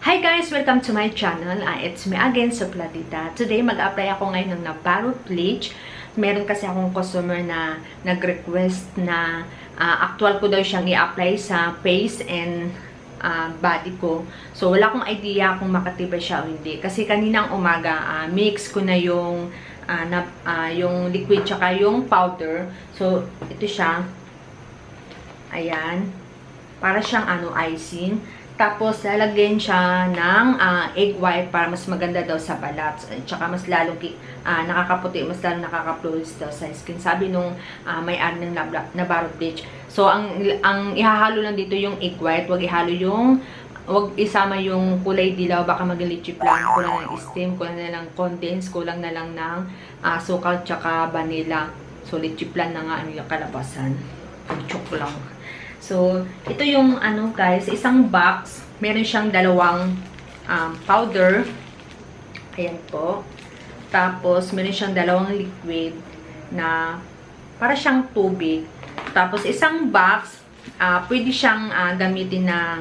Hi guys! Welcome to my channel. It's me again, Supladita. Today, mag-apply ako ngayon ng Navarro bleach. Meron kasi akong customer na nag-request na actual ko daw siyang i-apply sa face and body ko. So, wala akong idea kung makatibay siya o hindi. Kasi kaninang umaga, mix ko na yung liquid tsaka yung powder. So, ito siya. Ayan. Para siyang icing. Tapos, lalagyan siya ng egg white para mas maganda daw sa balat. Tsaka mas lalong nakakaputi, mas lalong nakaka-flawless daw sa skin. Sabi nung may-ari ng Navarro bleach. So, ang ihahalo lang dito yung egg white. Wag isama yung kulay dilaw. Baka maging litchi plan. Kulang ng steam, kulang na lang condense, kulang na lang ng sukal tsaka vanilla. So, litchi plan na nga yung kalabasan. Chok lang. So, ito yung guys, isang box. Meron siyang dalawang powder. Ayan po. Tapos, meron siyang dalawang liquid na para siyang tubig. Tapos, isang box, pwede siyang gamitin ng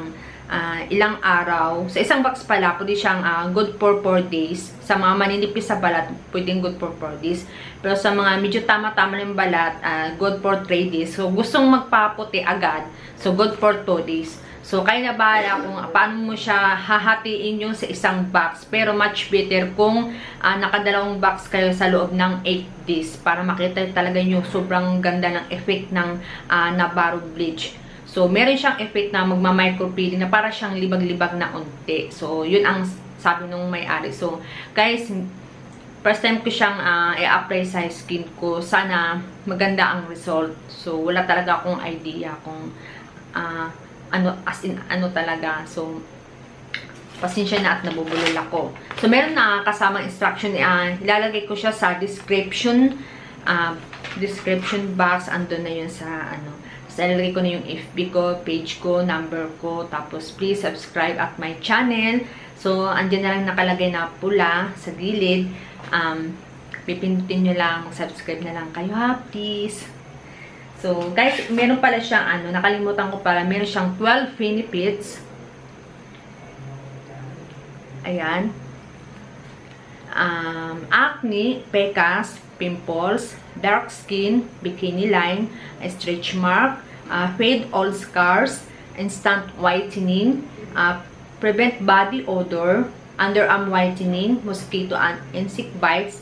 ilang araw. Sa isang box pala, pwede siyang good for 4 days. Sa mga maninipis sa balat, pwedeng good for 4 days. Pero sa mga medyo tama-tama ng balat, good for 3 days. So, gustong magpaputi agad. So, good for 2 days. So, kayo na bahala kung paano mo siya hahatiin yung sa isang box. Pero much better kung nakadalawang box kayo sa loob ng 8 days. Para makita talaga yung sobrang ganda ng effect ng Navarro bleach. So, meron siyang effect na magma-micropeeling na para siyang libag-libag na unti. So, yun ang sabi nung may-ari. So, guys, first time ko siyang i-apply sa skin ko. Sana maganda ang result. So, wala talaga akong idea kung ano talaga. So, pasensya na at nabubulol ako. So, meron na kasamang instruction. Ilalagay ko siya sa description box. Andun na yun sa ilalagay ko na yung FB ko, page ko, number ko. Tapos, please subscribe at my channel. So, andyan na lang nakalagay na pula sa gilid. Pipindutin nyo lang, mag-subscribe na lang kayo ha, please. So, guys, meron pala siyang, nakalimutan ko pala, meron siyang 12 benefits. Ayan. Acne, pecas, pimples, dark skin, bikini line, stretch mark, fade all scars, instant whitening, prevent body odor, underarm whitening, mosquito and insect bites,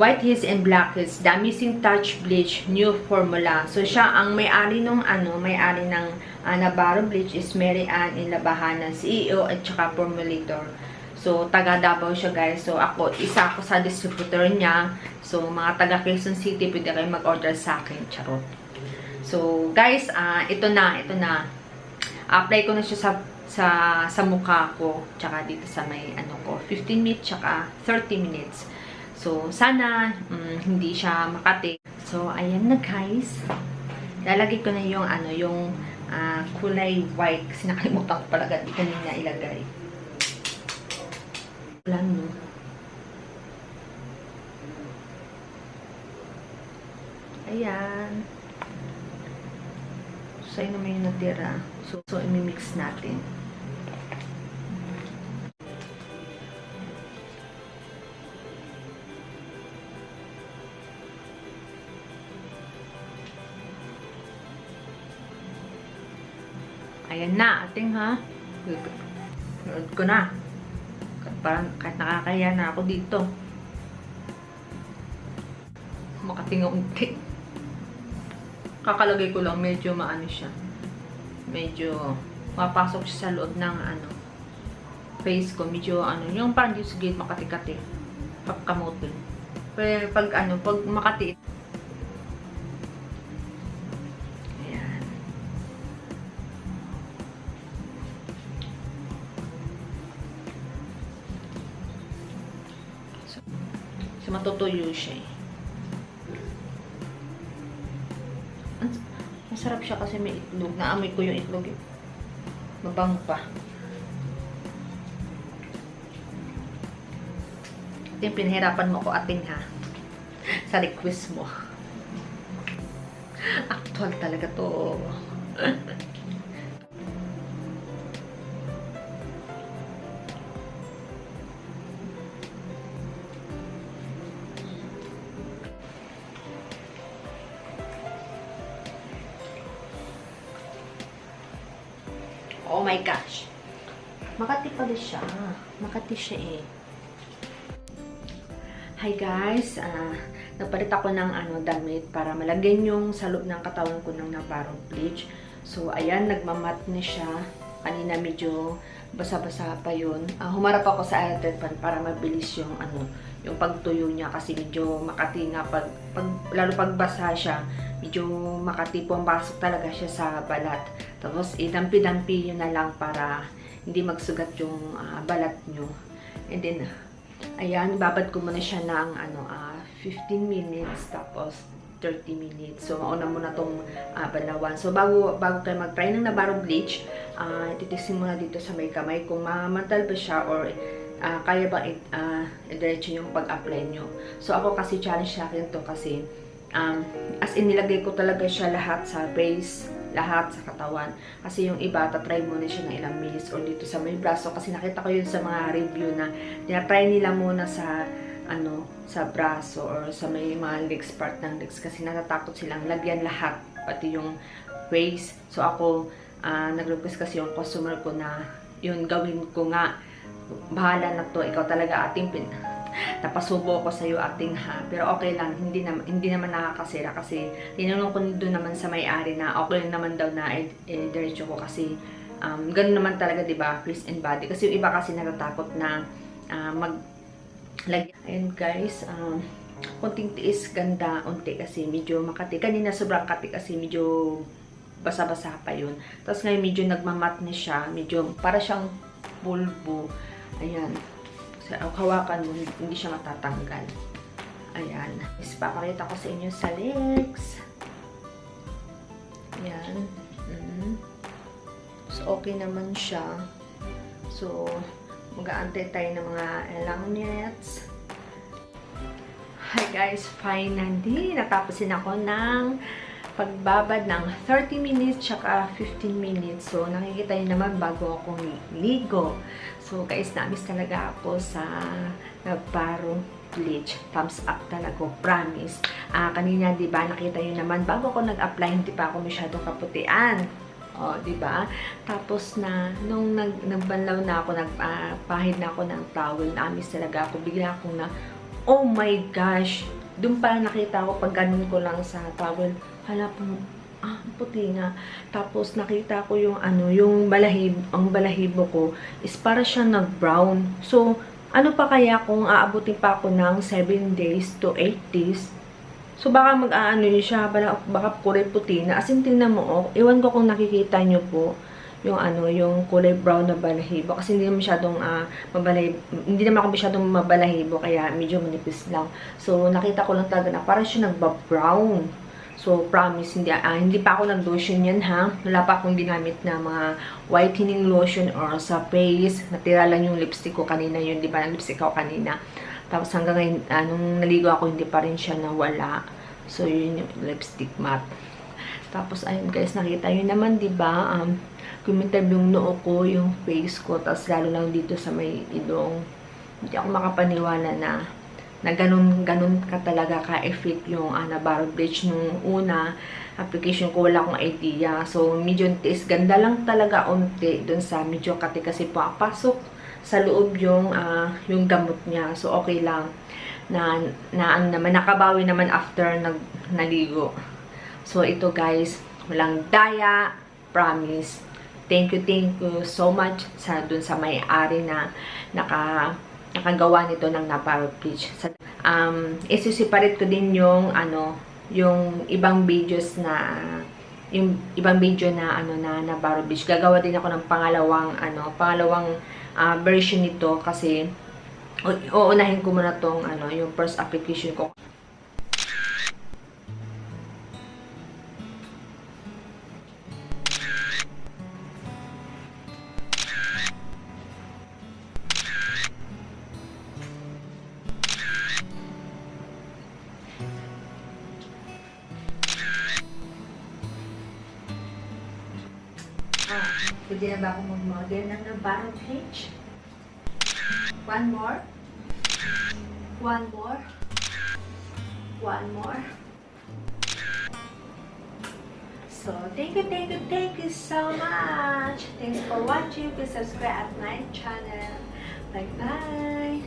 whiteheads and blackheads, the Amazing Touch bleach, new formula. So, siya ang may-ari nung may-ari ng Navarro bleach is Mary Ann Inlabahanan, CEO at saka formulator. So, taga Davao siya, guys. So, isa ako sa distributor niya. So, mga taga Quezon City, pwede kayo mag-order sa akin. Charot. So, guys, ito na. Apply ko na siya sa mukha ko. Tsaka dito sa may, 15 minutes, tsaka 30 minutes. So, sana, hindi siya makati. So, ayan na, guys. Lalagay ko na yung, kulay white. Kasi nakalimutan ko pala kanina ilagay. Plano. Ayan. So, ino may natira. So imimix natin. Ayan na, ating ha. Nood ko na. Parang kahit nakakaya na ako dito. Makatinga unti. Kakalagay ko lang, medyo maano siya. Medyo mapasok siya sa loob ng face ko. Medyo yung parang dito sa gate makati-kati. Pagkamutin. Pero pag makati. Ayan. So matutuyo siya eh. Masarap siya kasi may itlog. Naamoy ko yung itlog eh. Mabango pa. Ito yung pinahirapan mo ako ating ha. Sa request mo. Actual talaga to. Oh my gosh. Makati pala siya. Makati siya eh. Hi guys. Nagpalit ako ng damit para malagyan yung sa loob ng katawan ko ng Navarro bleach. So, ayan. Nagmamat na siya. Kanina medyo basa-basa pa yun. Humarap ako sa airtel fan para mabilis yung yung pagtuyo niya kasi medyo makati nga lalo pag basa siya, medyo makati po ang pasok talaga siya sa balat. Tapos idampi-dampi yun na lang para hindi magsugat yung balat nyo. And then ayan, babad ko muna siya ng 15 minutes tapos 30 minutes. So, mauna muna itong balawan. So, bago kayo mag-try ng Navarro bleach, titising muna dito sa may kamay kung mamantal ba siya or kaya ba i-diretso yung pag-apply nyo. So, ako kasi challenge sa akin to kasi as in nilagay ko talaga siya lahat sa face, lahat sa katawan. Kasi yung iba, tatry muna siya ng ilang minutes or dito sa may braso. Kasi nakita ko yun sa mga review na tinatry nila muna sa sa braso or sa may mga legs, part ng legs kasi natatakot silang lagyan lahat, pati yung face. So ako, nag-request kasi yung customer ko na yun gawin ko nga, bahala na to, ikaw talaga ating napasubo ko sa iyo ating pero okay lang, hindi naman nakakasira kasi tinanong ko doon naman sa may-ari na okay naman daw na diretso ko kasi ganun naman talaga, 'di ba, face and body kasi yung iba kasi natatakot na Ayun guys, konting tiis, ganda, unti kasi medyo makati. Kanina sobrang kati kasi medyo basa-basa pa yun. Tapos ngayon medyo nagmamat na siya, medyo para siyang bulbo. Ayan. So, hawakan mo, hindi siya matatanggal. Ayan. Is papakita ko sa inyo sa legs. Ayan. So, okay naman siya. So, mag-aantay tayo ng mga ilang minutes. Hi guys, finally natapusin ako ng pagbabad ng 30 minutes tsaka 15 minutes. So, nakikita niyo naman bago akong ligo. So, guys, na-miss talaga ako sa Navarro bleach. Thumbs up talaga, promise. Kanina, di ba, nakita niyo naman, bago ako nag-apply, hindi pa ako masyadong kaputian. O, diba? Tapos nung nagbanlaw na ako, nagpahid na ako ng towel, na-miss talaga ako. Bigla akong oh my gosh! Doon pa nakita ko, pag ganun ko lang sa towel, hala po, puti nga. Tapos nakita ko yung yung balahibo ko, is para siya nag-brown. So, ano pa kaya kung aabutin pa ako ng 7 days to 8 days? So, baka yun siya, baka kulay puti na. As in, tingnan mo, iwan ko kung nakikita nyo po, yung yung kulay brown na balahibo. Kasi hindi naman masyadong, hindi naman ako masyadong mabalahibo, kaya medyo manipis lang. So, nakita ko lang talaga na parang siya nagba-brown. So, promise, hindi pa ako nag-lotion yan, ha? Wala pa akong ginamit na mga whitening lotion or sa face. Natira lang yung lipstick ko kanina yun, di ba? Lipstick ko kanina. Tapos hanggang ngayon, nung naligo ako, hindi pa rin siya nawala. So, yun yung lipstick matte. Tapos, ayun guys, nakita yun naman, diba? Kumintab yung noo ko, yung face ko. Tapos, lalo lang dito sa may ilong. Hindi ako makapaniwala na ganun ka talaga ka-effect yung Navarro bleach nung una. Application ko, wala akong idea. So, medyo tiis. Ganda lang talaga unti dun sa medyo kati kasi papasok sa loob yung gamot niya. So, okay lang. Naman, nakabawi naman after naligo. So, ito guys, walang daya, promise. Thank you so much dun sa may-ari na nakagawa nito ng Navarro bleach. Isuseparate ko din yung yung ibang videos na na Navarro bleach. Gagawa din ako ng pangalawang version nito kasi uunahin ko muna tong yung first application ko. Pwede na ba ako mag-model ng Navarro bleach? One more. One more. One more. So, thank you so much. Thanks for watching. Please subscribe at my channel. Bye-bye.